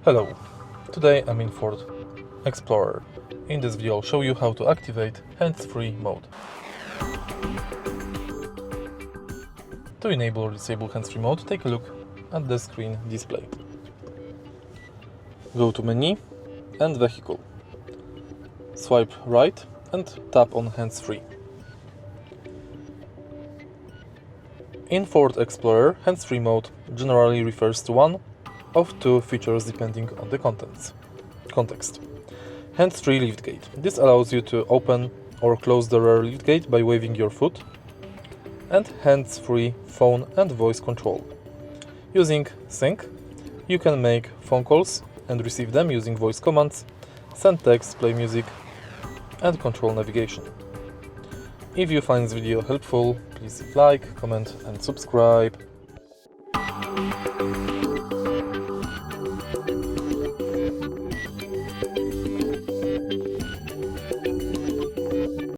Hello, today I'm in Ford Explorer. In this video I'll show you how to activate hands-free mode. To enable or disable hands-free mode, take a look at the screen display. Go to Menu and Vehicle. Swipe right and tap on hands-free. In Ford Explorer, hands-free mode generally refers to one of two features depending on the context. Hands-free liftgate. This allows you to open or close the rear liftgate by waving your foot. And hands-free phone and voice control. Using Sync, you can make phone calls and receive them using voice commands, send text, play music, and control navigation. If you find this video helpful, please like, comment and subscribe.